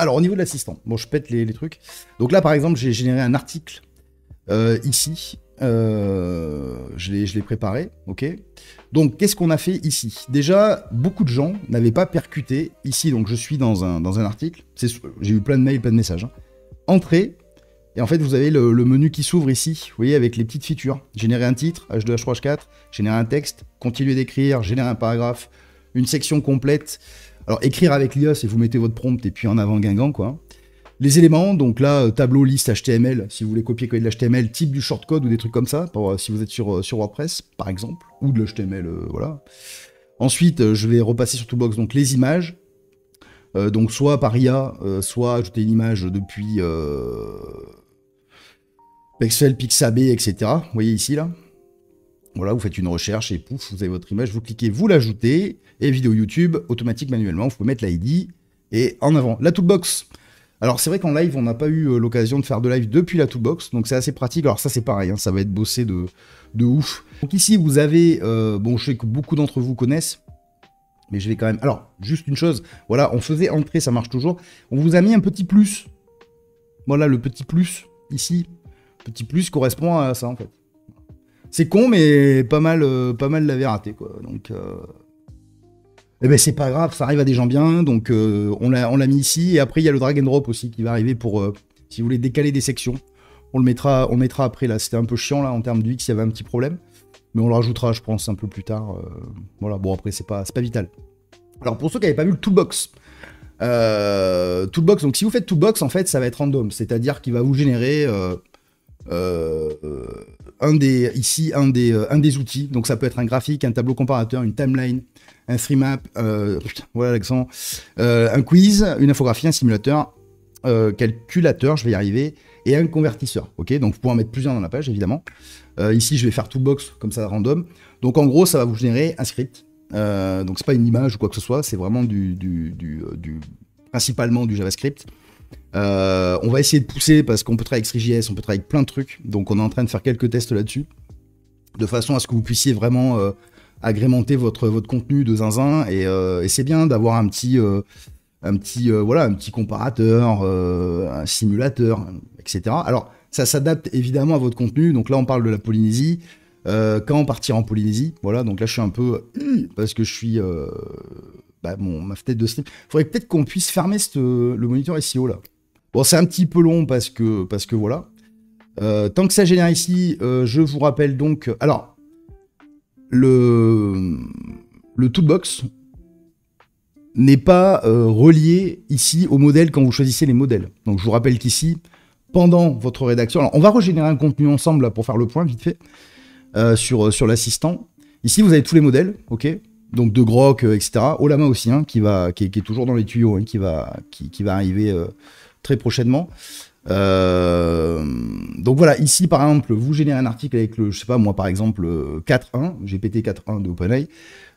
Alors, au niveau de l'assistant, bon, je pète les trucs. Donc là, par exemple, j'ai généré un article ici. Je l'ai préparé, ok. Donc, qu'est-ce qu'on a fait ici? Déjà, beaucoup de gens n'avaient pas percuté ici. Donc, je suis dans un article. J'ai eu plein de mails, plein de messages. Hein. Entrée. Et en fait, vous avez le menu qui s'ouvre ici, vous voyez, avec les petites features. Générer un titre, H2, H3, H4, générer un texte, continuer d'écrire, générer un paragraphe, une section complète. Alors, écrire avec l'IA, c'est vous mettez votre prompt et puis en avant Guingamp, quoi. Les éléments, donc là, tableau, liste, HTML, si vous voulez copier-coller de l'HTML, type du shortcode ou des trucs comme ça, si vous êtes sur WordPress, par exemple, ou de l'HTML, voilà. Ensuite, je vais repasser sur Toolbox, donc les images. Donc soit par IA, soit ajouter une image depuis Pexel, Pixabay, etc. Vous voyez ici, là. Voilà, vous faites une recherche et pouf, vous avez votre image, vous cliquez, vous l'ajoutez, et vidéo YouTube, automatique manuellement, vous pouvez mettre l'ID, et en avant. La Toolbox. Alors c'est vrai qu'en live, on n'a pas eu l'occasion de faire de live depuis la Toolbox, donc c'est assez pratique. Alors ça c'est pareil, hein, ça va être bossé de ouf. Donc ici vous avez, bon je sais que beaucoup d'entre vous connaissent, mais je vais quand même... Alors, juste une chose, voilà, on faisait entrer, ça marche toujours. On vous a mis un petit plus. Voilà, le petit plus, ici. Petit plus correspond à ça, en fait. C'est con, mais pas mal l'avait raté, quoi. Donc, eh ben, c'est pas grave, ça arrive à des gens bien. Donc, on l'a mis ici. Et après, il y a le drag and drop aussi qui va arriver pour, si vous voulez, décaler des sections. On le mettra après, là. C'était un peu chiant, là, en termes du X, il y avait un petit problème. Mais on le rajoutera, je pense, un peu plus tard. Voilà, bon, après, c'est pas vital. Alors, pour ceux qui n'avaient pas vu le Toolbox, donc si vous faites Toolbox, en fait, ça va être random. C'est-à-dire qu'il va vous générer un des outils. Donc, ça peut être un graphique, un tableau comparateur, une timeline, un 3map, voilà l'accent, un quiz, une infographie, un simulateur, calculateur, je vais y arriver, et un convertisseur. Ok, donc vous pouvez en mettre plusieurs dans la page, évidemment. Ici, je vais faire Toolbox comme ça, random. Donc, en gros, ça va vous générer un script. Donc, c'est pas une image ou quoi que ce soit, c'est vraiment principalement du JavaScript. On va essayer de pousser parce qu'on peut travailler avec Three.js, on peut travailler avec plein de trucs. Donc, on est en train de faire quelques tests là-dessus, de façon à ce que vous puissiez vraiment agrémenter votre contenu de zinzin. Et c'est bien d'avoir un petit comparateur, un simulateur, etc. Alors, ça s'adapte évidemment à votre contenu. Donc là, on parle de la Polynésie. Quand partir en Polynésie, voilà. Donc là, je suis un peu parce que je suis ma fenêtre de stream. Faudrait peut-être qu'on puisse fermer le moniteur SEO là. Bon, c'est un petit peu long parce que voilà. Tant que ça génère ici, je vous rappelle donc. Alors, le Toolbox n'est pas relié ici au modèle quand vous choisissez les modèles. Donc je vous rappelle qu'ici, pendant votre rédaction, alors on va régénérer un contenu ensemble là, pour faire le point vite fait sur l'assistant. Ici vous avez tous les modèles, ok. Donc de Grok, etc. Ollama aussi, hein, qui est toujours dans les tuyaux, hein, qui va arriver très prochainement. Donc voilà, ici par exemple, vous générez un article avec je sais pas moi par exemple 4.1, GPT 4.1 de OpenAI.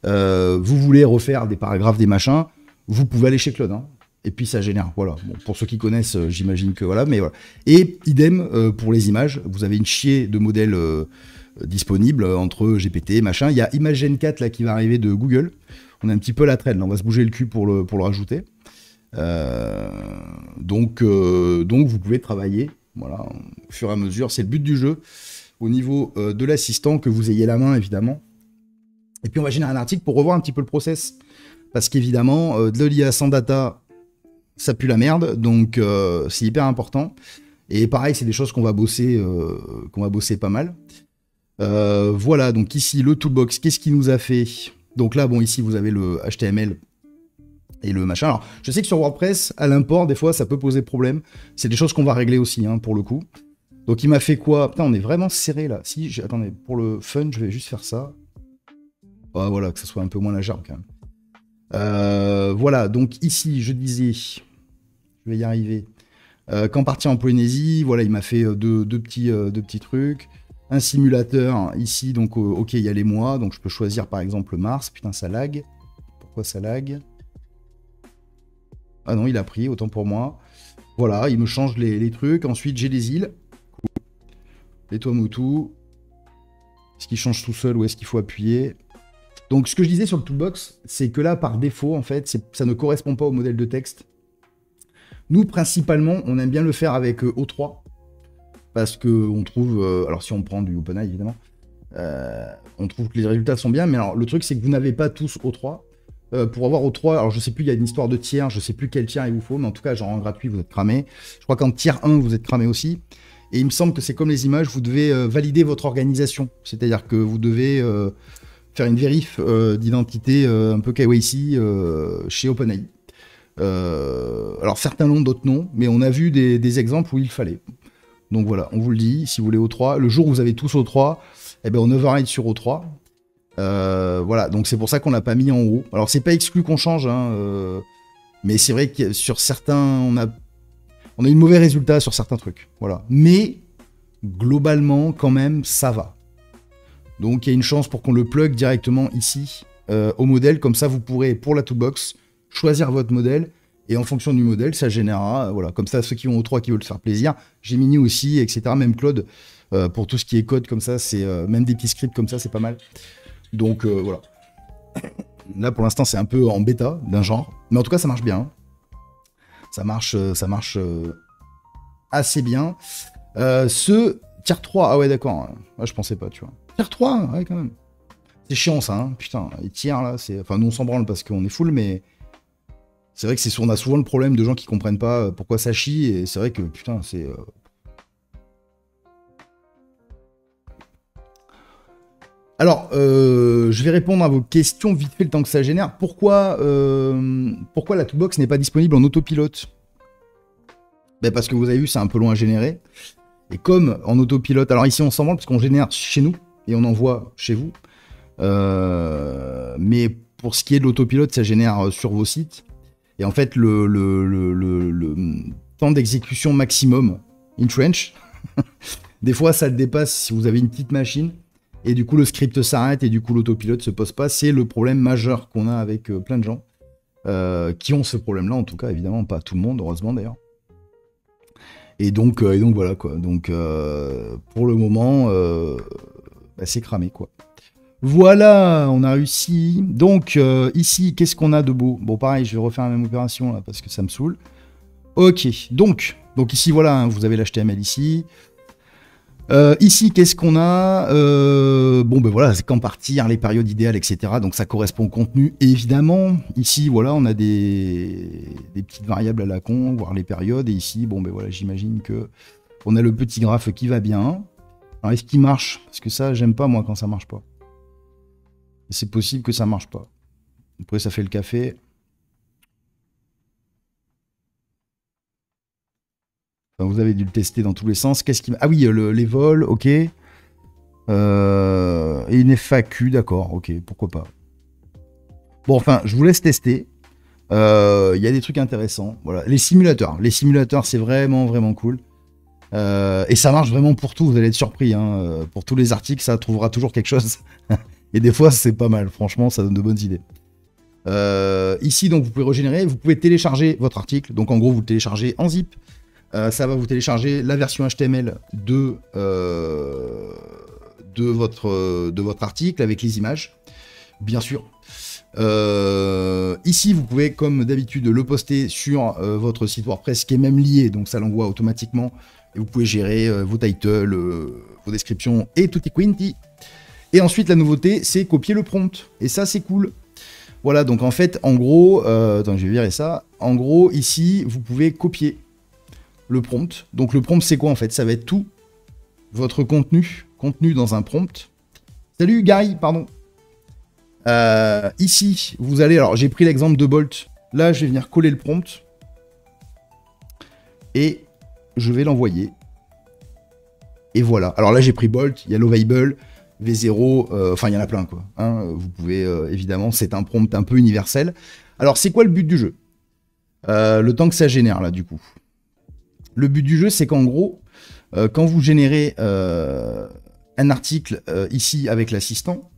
Vous voulez refaire des paragraphes, des machins, vous pouvez aller chez Claude, hein, et puis ça génère. Voilà. Bon, pour ceux qui connaissent, j'imagine que voilà, mais voilà. Et idem pour les images, vous avez une chier de modèles disponibles entre GPT, machin. Il y a ImageGen 4 là qui va arriver de Google. On a un petit peu la traîne, là. On va se bouger le cul pour le rajouter. Donc vous pouvez travailler, voilà, au fur et à mesure. C'est le but du jeu au niveau de l'assistant, que vous ayez la main évidemment. Et puis on va générer un article pour revoir un petit peu le process, parce qu'évidemment de l'IA sans data, ça pue la merde, donc c'est hyper important. Et pareil, c'est des choses qu'on va bosser pas mal. Voilà, donc ici le Toolbox, qu'est-ce qu'il nous a fait? Donc là, bon, ici vous avez le HTML et le machin. Alors, je sais que sur WordPress, à l'import, des fois, ça peut poser problème. C'est des choses qu'on va régler aussi, hein, pour le coup. Donc, il m'a fait quoi? Putain, on est vraiment serré, là. Si, attendez, pour le fun, je vais juste faire ça. Ah, voilà, que ça soit un peu moins la gerbe, quand même. Voilà, donc ici, je disais... Je vais y arriver. Quand partir en Polynésie, voilà, il m'a fait deux petits trucs. Un simulateur, ici, donc, ok, il y a les mois. Donc, je peux choisir, par exemple, Mars. Putain, ça lag. Pourquoi ça lag? Ah non, il a pris, autant pour moi. Voilà, il me change les trucs. Ensuite, j'ai les îles. Cool. Les Tuamotu. Est-ce qu'il change tout seul ou est-ce qu'il faut appuyer? Donc, ce que je disais sur le Toolbox, c'est que là, par défaut, en fait, ça ne correspond pas au modèle de texte. Nous, principalement, on aime bien le faire avec O3, parce qu'on trouve, alors si on prend du OpenAI, évidemment, on trouve que les résultats sont bien, mais alors le truc, c'est que vous n'avez pas tous O3. Pour avoir O3, alors je sais plus, il y a une histoire de tiers, je sais plus quel tiers il vous faut, mais en tout cas, genre en gratuit, vous êtes cramé. Je crois qu'en tiers 1, vous êtes cramé aussi. Et il me semble que c'est comme les images, vous devez valider votre organisation. C'est-à-dire que vous devez faire une vérif d'identité un peu KYC chez OpenAI. Alors certains l'ont, d'autres non, mais on a vu des exemples où il fallait. Donc voilà, on vous le dit, si vous voulez O3, le jour où vous avez tous O3, eh ben on override sur O3. Voilà, donc c'est pour ça qu'on l'a pas mis en haut. Alors c'est pas exclu qu'on change, hein, mais c'est vrai que sur certains, on a eu de mauvais résultats sur certains trucs. Voilà, mais globalement, quand même, ça va. Donc il y a une chance pour qu'on le plug directement ici au modèle, comme ça vous pourrez pour la toolbox choisir votre modèle. Et en fonction du modèle, ça générera, voilà, comme ça, ceux qui ont O3 qui veulent se faire plaisir, Gemini aussi, etc. Même Claude, pour tout ce qui est code comme ça, c'est même des petits scripts comme ça, c'est pas mal. Donc voilà. Là, pour l'instant, c'est un peu en bêta d'un genre, mais en tout cas, ça marche bien. Hein. Ça marche assez bien. Ce tier 3, ah ouais, d'accord. Ouais, je pensais pas, tu vois. Tier 3, ouais, quand même. C'est chiant ça, hein. Putain. Les tiers là, c'est. Enfin, nous on s'en branle parce qu'on est full, mais. C'est vrai que on a souvent le problème de gens qui comprennent pas pourquoi ça chie, et c'est vrai que putain, c'est. Alors, je vais répondre à vos questions vite fait le temps que ça génère. Pourquoi la toolbox n'est pas disponible en autopilote? Ben parce que vous avez vu, c'est un peu long à générer. Et comme en autopilote, alors ici on s'en branle parce qu'on génère chez nous et on envoie chez vous. Mais pour ce qui est de l'autopilote, ça génère sur vos sites. Et en fait, le temps d'exécution maximum in French, des fois ça le dépasse si vous avez une petite machine. Et du coup, le script s'arrête et du coup, l'autopilote se pose pas. C'est le problème majeur qu'on a avec plein de gens qui ont ce problème-là, en tout cas, évidemment, pas tout le monde, heureusement d'ailleurs. Et donc voilà quoi. Donc pour le moment, bah, c'est cramé quoi. Voilà, on a réussi. Donc ici, qu'est-ce qu'on a de beau? Bon, pareil, je vais refaire la même opération là parce que ça me saoule. Ok, donc ici, voilà, hein, vous avez l'HTML ici. Ici, qu'est-ce qu'on a? Bon, ben voilà, c'est quand partir, les périodes idéales, etc. Donc ça correspond au contenu, évidemment. Ici, voilà, on a des petites variables à la con, voir les périodes. Et ici, bon, ben voilà, j'imagine que on a le petit graphe qui va bien. Alors, est-ce qu'il marche? Parce que ça, j'aime pas, moi, quand ça marche pas. C'est possible que ça marche pas. Après, ça fait le café. Enfin, vous avez dû le tester dans tous les sens. Qu'est-ce qui... Ah oui, les vols, ok. Et une FAQ, d'accord, ok, pourquoi pas. Bon, enfin, je vous laisse tester. Il y a des trucs intéressants. Voilà, les simulateurs. Les simulateurs, c'est vraiment, vraiment cool. Et ça marche vraiment pour tout, vous allez être surpris. Hein. Pour tous les articles, ça trouvera toujours quelque chose. Et des fois, c'est pas mal. Franchement, ça donne de bonnes idées. Ici, donc, vous pouvez régénérer. Vous pouvez télécharger votre article. Donc, en gros, vous le téléchargez en zip. Ça va vous télécharger la version HTML de votre article avec les images, bien sûr. Ici, vous pouvez, comme d'habitude, le poster sur votre site WordPress qui est même lié, donc ça l'envoie automatiquement. Et vous pouvez gérer vos titles, vos descriptions et tutti quinti. Et ensuite, la nouveauté, c'est copier le prompt. Et ça, c'est cool. Voilà, donc en fait, en gros, attends, je vais virer ça. En gros, ici, vous pouvez copier le prompt. Donc le prompt, c'est quoi en fait? Ça va être tout votre contenu dans un prompt. Salut Gary, pardon. Ici, vous allez... Alors, j'ai pris l'exemple de Bolt. Là, je vais venir coller le prompt. Et je vais l'envoyer. Et voilà. Alors là, j'ai pris Bolt, Yellowable, V0, enfin, il y en a plein, quoi. Hein, vous pouvez, évidemment, c'est un prompt un peu universel. Alors, c'est quoi le but du jeu? Le temps que ça génère, là, du coup. Le but du jeu, c'est qu'en gros, quand vous générez un article ici avec l'assistant,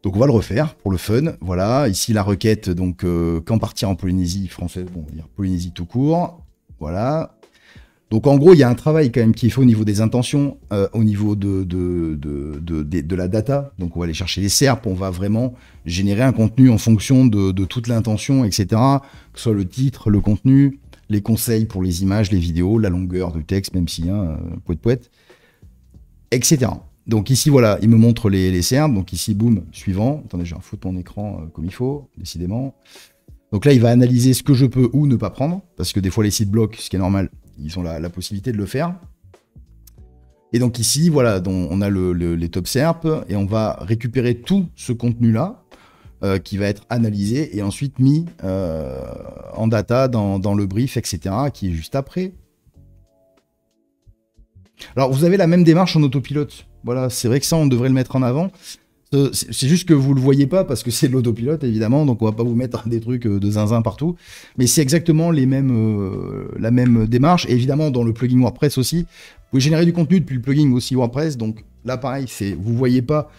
donc on va le refaire pour le fun, voilà, ici la requête, donc quand partir en Polynésie française, bon, on va dire Polynésie tout court, voilà. Donc en gros, il y a un travail quand même qui est fait au niveau des intentions, au niveau de la data. Donc on va aller chercher les SERP, on va vraiment générer un contenu en fonction de toute l'intention, etc. Que ce soit le titre, le contenu, les conseils pour les images, les vidéos, la longueur du texte, même si, poète, etc. Donc ici, voilà, il me montre les SERP. Donc ici, boum, suivant. Attendez, je vais foutre mon écran comme il faut, décidément. Donc là, il va analyser ce que je peux ou ne pas prendre, parce que des fois, les sites bloquent, ce qui est normal. Ils ont la possibilité de le faire. Et donc ici, voilà, donc on a les top SERP, et on va récupérer tout ce contenu-là, qui va être analysé, et ensuite mis en data dans le brief, etc., qui est juste après. Alors, vous avez la même démarche en autopilote. Voilà, c'est vrai que ça, on devrait le mettre en avant. C'est juste que vous le voyez pas parce que c'est de l'autopilote évidemment, donc on va pas vous mettre des trucs de zinzin partout, mais c'est exactement la même démarche. Et évidemment dans le plugin WordPress aussi, vous pouvez générer du contenu depuis le plugin aussi WordPress. Donc là pareil, vous voyez pas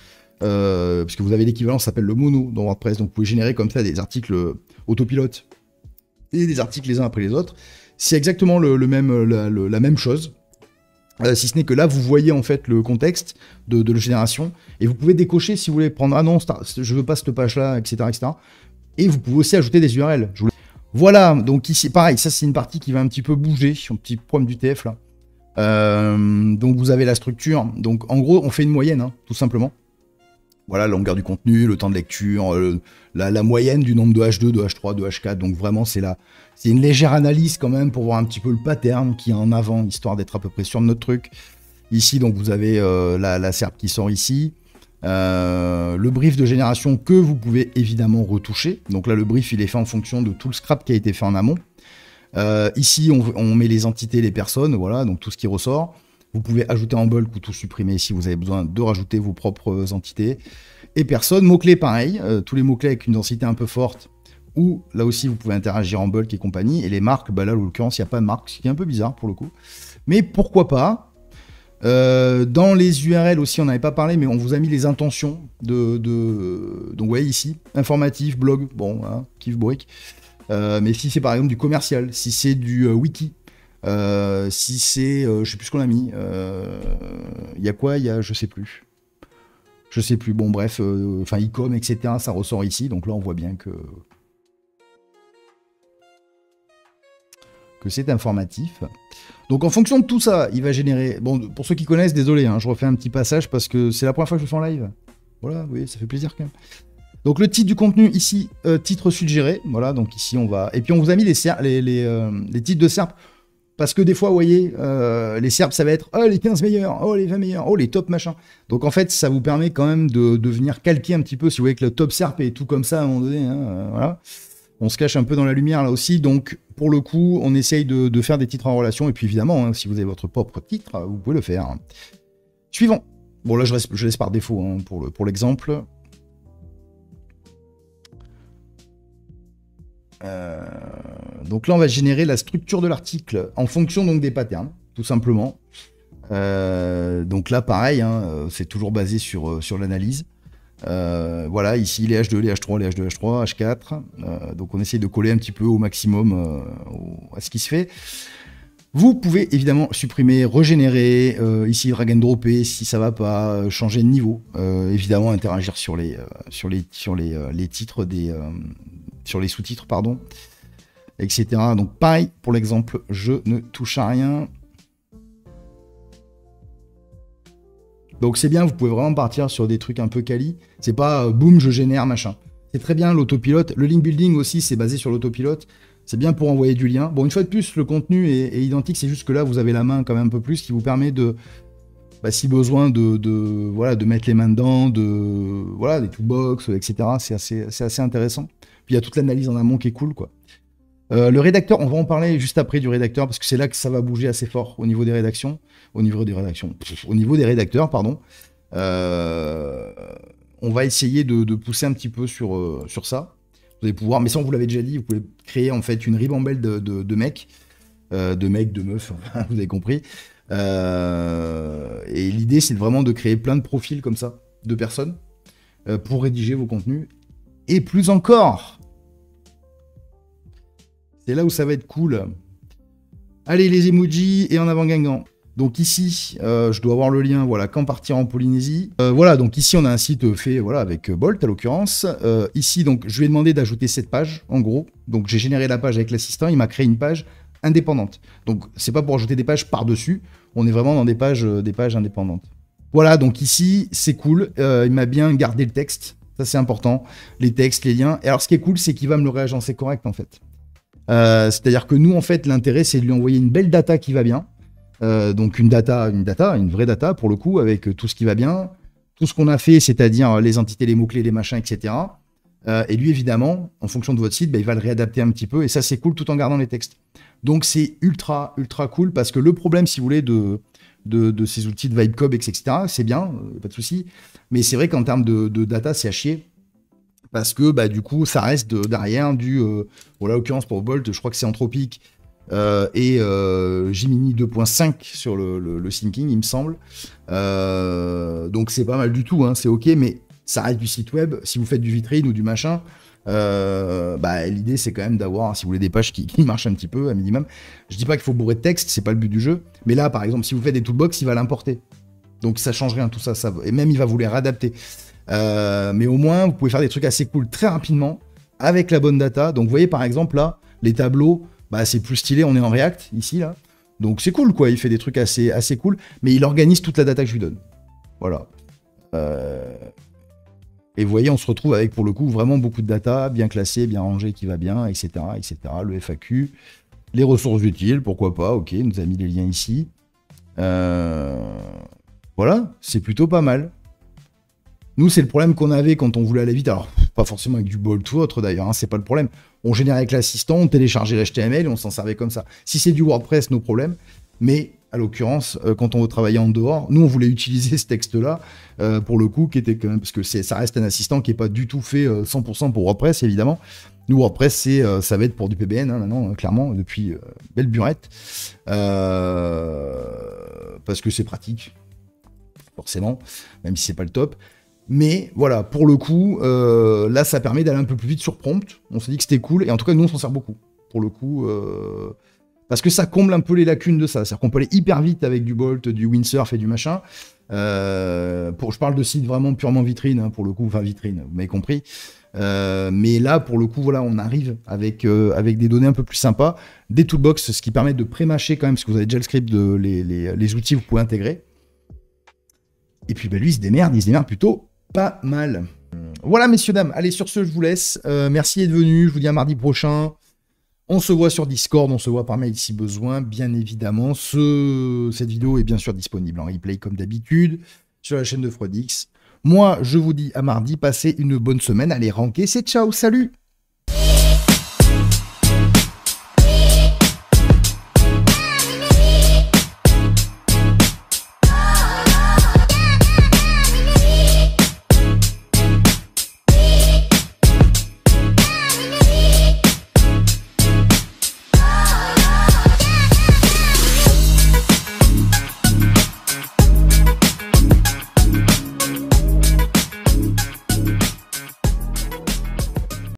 parce que vous avez l'équivalent, ça s'appelle le mono dans WordPress. Donc vous pouvez générer comme ça des articles autopilote et des articles les uns après les autres. C'est exactement la même chose. Si ce n'est que là, vous voyez en fait le contexte de la génération, et vous pouvez décocher si vous voulez prendre « Ah non, je veux pas cette page-là, etc. etc. » Et vous pouvez aussi ajouter des URL. Voilà, donc ici, pareil, ça c'est une partie qui va un petit peu bouger, un petit problème du TF là. Donc vous avez la structure, donc en gros, on fait une moyenne, hein, tout simplement. Voilà, la longueur du contenu, le temps de lecture, la moyenne du nombre de H2, de H3, de H4. Donc vraiment, c'est une légère analyse quand même pour voir un petit peu le pattern qui est en avant, histoire d'être à peu près sûr de notre truc. Ici, donc vous avez la SERP qui sort ici. Le brief de génération que vous pouvez évidemment retoucher. Donc là, le brief, il est fait en fonction de tout le scrap qui a été fait en amont. Ici, on met les entités, les personnes, voilà, donc tout ce qui ressort. Vous pouvez ajouter en bulk ou tout supprimer si vous avez besoin de rajouter vos propres entités. Et personnes, mots-clés pareil, tous les mots-clés avec une densité un peu forte, ou là aussi vous pouvez interagir en bulk et compagnie. Et les marques, bah là en l'occurrence il n'y a pas de marque, ce qui est un peu bizarre pour le coup. Mais pourquoi pas. Dans les URL aussi, on n'avait pas parlé, mais on vous a mis les intentions donc vous voyez ici, informatif, blog, bon, hein, kiff brick. Mais si c'est par exemple du commercial, si c'est du wiki, si c'est, je sais plus ce qu'on a mis, il y a quoi, je sais plus. Je sais plus, bon bref, enfin e-com, etc., ça ressort ici, donc là on voit bien que c'est informatif. Donc en fonction de tout ça, il va générer, bon pour ceux qui connaissent, désolé, hein, je refais un petit passage parce que c'est la première fois que je le fais en live. Voilà, oui, ça fait plaisir quand même. Donc le titre du contenu ici, titre suggéré, voilà, donc ici on va, et puis on vous a mis les titres de SERP. Parce que des fois, vous voyez, les SERP, ça va être « Oh, les 15 meilleurs, oh, les 20 meilleurs, oh, les top machin ». Donc en fait, ça vous permet quand même de venir calquer un petit peu, si vous voyez que le top SERP est tout comme ça à un moment donné, hein, voilà. On se cache un peu dans la lumière là aussi, donc pour le coup, on essaye de faire des titres en relation, et puis évidemment, hein, si vous avez votre propre titre, vous pouvez le faire. Suivant. Bon là, je laisse par défaut hein, pour l'exemple. Donc là, on va générer la structure de l'article en fonction donc des patterns, tout simplement. Donc là, pareil, hein, c'est toujours basé sur l'analyse. Voilà, ici les H2, les H3, les H2, H3, H4. Donc on essaye de coller un petit peu au maximum à ce qui se fait. Vous pouvez évidemment supprimer, régénérer, ici drag and dropper si ça va pas, changer de niveau. Évidemment interagir sur les titres sur les sous-titres, pardon, etc. Donc pareil, pour l'exemple, je ne touche à rien. Donc c'est bien, vous pouvez vraiment partir sur des trucs un peu quali. C'est pas boum, je génère, machin. C'est très bien l'autopilote. Le link building aussi, c'est basé sur l'autopilote. C'est bien pour envoyer du lien. Bon, une fois de plus, le contenu est identique, c'est juste que là, vous avez la main quand même un peu plus, qui vous permet de, si besoin, de mettre les mains dedans, voilà, des toolbox, etc. C'est assez intéressant. Puis il y a toute l'analyse en amont qui est cool, quoi. Le rédacteur, on va en parler juste après du rédacteur, parce que c'est là que ça va bouger assez fort au niveau des rédactions. Au niveau des rédacteurs, pardon. On va essayer de pousser un petit peu sur ça. Vous allez pouvoir, mais ça on vous l'avait déjà dit, vous pouvez créer en fait une ribambelle de mecs, de meufs, vous avez compris. Et l'idée c'est vraiment de créer plein de profils comme ça, de personnes, pour rédiger vos contenus. Et plus encore, c'est là où ça va être cool. Allez, les emojis et en avant Guingamp. Donc ici, je dois avoir le lien, voilà, quand partir en Polynésie. Voilà, donc ici, on a un site fait voilà, avec Bolt, à l'occurrence. Ici, donc, je lui ai demandé d'ajouter cette page, en gros. Donc, j'ai généré la page avec l'assistant, il m'a créé une page indépendante. Donc, c'est pas pour ajouter des pages par-dessus, on est vraiment dans des pages indépendantes. Voilà, donc ici, c'est cool. Il m'a bien gardé le texte, ça c'est important. Les textes, les liens. Et alors, ce qui est cool, c'est qu'il va me le réagencer correct, en fait. C'est-à-dire que nous, en fait, l'intérêt, c'est de lui envoyer une belle data qui va bien. Donc une vraie data pour le coup, avec tout ce qui va bien, tout ce qu'on a fait, c'est-à-dire les entités, les mots-clés, les machins, etc. Et lui, évidemment, en fonction de votre site, il va le réadapter un petit peu, et ça, c'est cool tout en gardant les textes. Donc c'est ultra, ultra cool, parce que le problème, si vous voulez, de ces outils de Vibecob, etc., c'est bien, pas de souci, mais c'est vrai qu'en termes de data, c'est à chier, parce que du coup, ça reste derrière bon, là, en l'occurrence, pour Bolt, je crois que c'est Anthropic, et Gemini 2.5 sur le syncing, il me semble. Donc c'est pas mal du tout, hein, c'est ok, mais ça reste du site web. Si vous faites du vitrine ou du machin, l'idée c'est quand même d'avoir, si vous voulez, des pages qui marchent un petit peu, un minimum. Je dis pas qu'il faut bourrer de texte, c'est pas le but du jeu, mais là par exemple, si vous faites des toolbox, il va l'importer. Donc ça change rien, tout ça, et même il va vous les réadapter. Mais au moins, vous pouvez faire des trucs assez cool très rapidement avec la bonne data. Donc vous voyez par exemple là, les tableaux, c'est plus stylé, on est en React, ici, là. Donc c'est cool, quoi, il fait des trucs assez cool, mais il organise toute la data que je lui donne. Voilà. Et vous voyez, on se retrouve avec, pour le coup, vraiment beaucoup de data, bien classée, bien rangée, qui va bien, etc., etc. Le FAQ, les ressources utiles, pourquoi pas, ok, il nous a mis les liens ici. Voilà, c'est plutôt pas mal. Nous, c'est le problème qu'on avait quand on voulait aller vite. Alors, pas forcément avec du Bolt ou autre d'ailleurs, hein, c'est pas le problème. On générait avec l'assistant, on téléchargeait l'HTML et on s'en servait comme ça. Si c'est du WordPress, nos problèmes. Mais, à l'occurrence, quand on veut travailler en dehors, nous, on voulait utiliser ce texte-là, pour le coup, qui était quand même... Parce que ça reste un assistant qui n'est pas du tout fait 100% pour WordPress, évidemment. Nous, WordPress, ça va être pour du PBN, hein, maintenant, clairement, depuis belle burette. Parce que c'est pratique, forcément, même si c'est pas le top. Mais voilà, pour le coup, là, ça permet d'aller un peu plus vite sur prompt. On s'est dit que c'était cool, et en tout cas, nous, on s'en sert beaucoup. Pour le coup, parce que ça comble un peu les lacunes de ça. C'est-à-dire qu'on peut aller hyper vite avec du Bolt, du Windsurf et du machin. Je parle de sites vraiment purement vitrine, hein, pour le coup, enfin vitrine, vous m'avez compris. Mais là, pour le coup, voilà, on arrive avec des données un peu plus sympas, des toolbox, ce qui permet de pré-mâcher quand même, parce que vous avez déjà le script, les outils que vous pouvez intégrer. Et puis lui, il se démerde plutôt pas mal. Voilà, messieurs, dames. Allez, sur ce, je vous laisse. Merci d'être venus. Je vous dis à mardi prochain. On se voit sur Discord, on se voit par mail si besoin, bien évidemment. Cette vidéo est bien sûr disponible en replay comme d'habitude sur la chaîne de Freudix. Moi, je vous dis à mardi. Passez une bonne semaine. Allez, ranker, c'est ciao, salut!